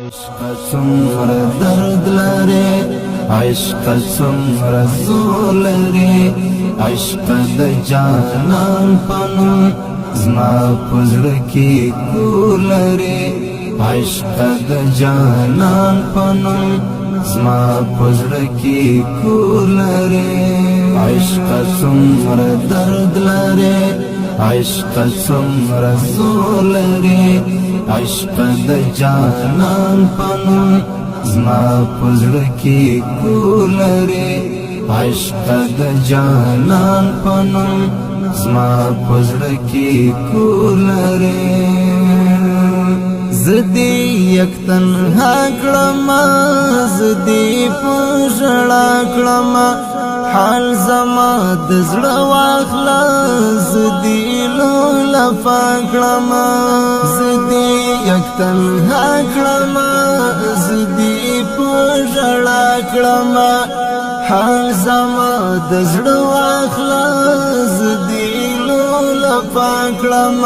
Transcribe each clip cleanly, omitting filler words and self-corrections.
عشق څومره درد لري، عشق څومره زور لري، عشق د جانان په نوم زما په زړه کې کور لري، عشق د جانان په نوم زما په زړه کې کور لري. عشق څومره درد لري، عشق څومره زور لري، عشق د جانان په نوم زما په زړه کې کور لري، عشق د جانان په نوم زما په زړه کې کور لري. زدی یک تنها کړم، زدی په ژړا کړم، حال زما د زړه واخله، زدی لولفا کړم، زدی یک تنها کړم، زدی په ژړا کړم، حال زما د زړه واخله، زدی لولفا کړم.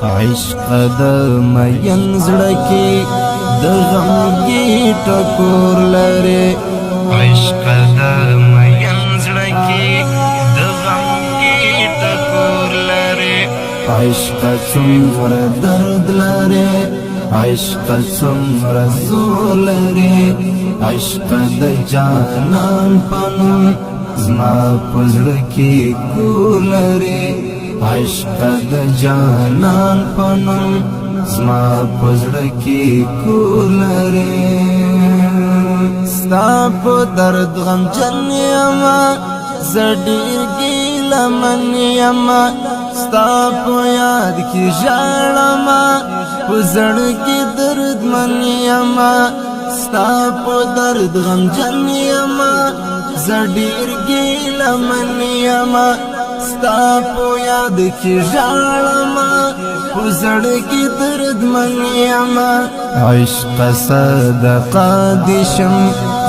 عشق د مین زړه کې د غمګي ټکور لري، عشق د مین زړه کې د غمګي ټکور لري، عشق څومره درد لري، عشق څومره زور لري، عشق د جانان په نوم زما په زړه کې کور لري، عشق د جانان په نوم زما په زړه کې کور لري. ستا په درد غمجن یما، زه ډېر ګیلمن یما، ستا په یاد کې ژاړمه، په زړه کې دردمن یما، ستا په درد غمجن یما، زه ډېر ګیلمن یما، ستا په یاد کې ژاړمه، په زړه کې دردمن یما. عشق صدقه دې شم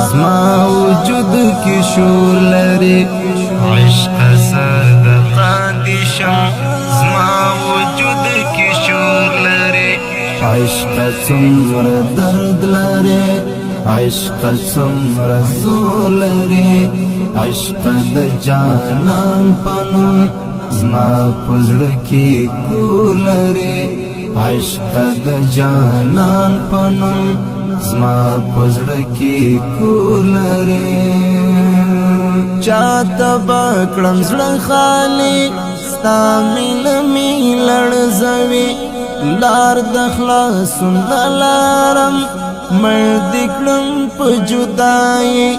زما وجود کې شور لري، عشق صدقه دې شم زما وجود کې شور لري، عشق څومره درد لري، عشق څومره زور لري، عشق د جانان په نوم زما په زړه کې کور لري، عشق د جانان په نوم زما په زړه کې کور لري. چاته به کړم زړه خالي، ستا مینه مې لړزوي، لار د خلاصون نه لارم، مړ دې کړم په جدایي،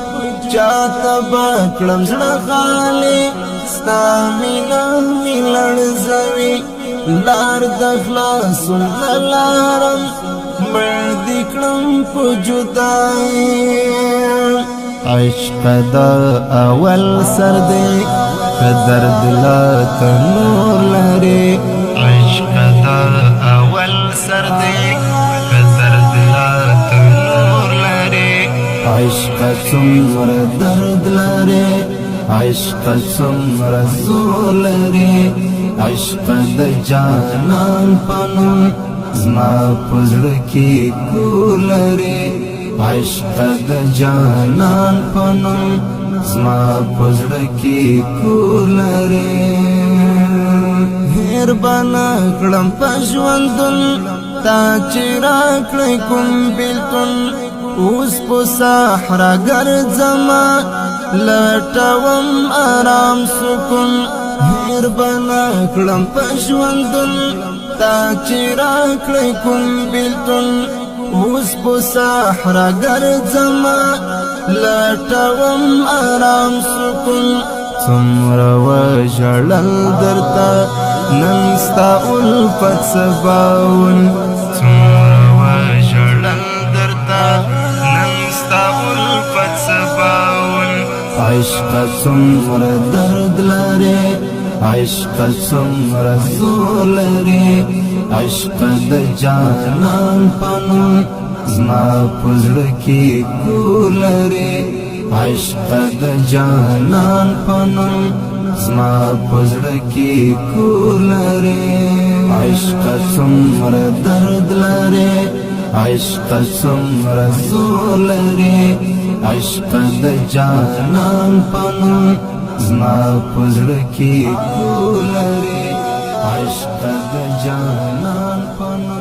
چاته به کړم زړه خالي، ستا مینه مې لړزوي، لار د خلاصون نه لارم، مړ دې کړم په جدایي. عشق د اول سر دی که درد لا ته نور لري، عشق د اول سر دی که درد لا ته نور لري، عشق څومره درد لري، عشق څومره زور لري، عشق د جانان په نوم زما په زړه کې کور لري، عشق د جانان په نوم زما په زړه کې کور لري. مهربانه کړم په ژوندون تا چې راکړی کوم بېلتون، اوس په صحرا ګرځمه لټوم آرام سکون، مهربانه کړم په ژوندون تا چې راکړی کوم بېلتون، اوس په صحرا ګرځمه لټوم آرام سکون. څومره وژړل درته نن ستا الفت سباون، څومره وژړل درته نن ستا الفت سباون. عشق څومره درد لري، عشق څومره زور لري، عشق د جانان په نوم زما په زړه کې کور لري، عشق د جانان په نوم زما په زړه کې کور لري، عشق څومره درد لري، عشق څومره زور لري عشق د جانان پنوم زما په زړه کې کور لري عشق د جانان پنوم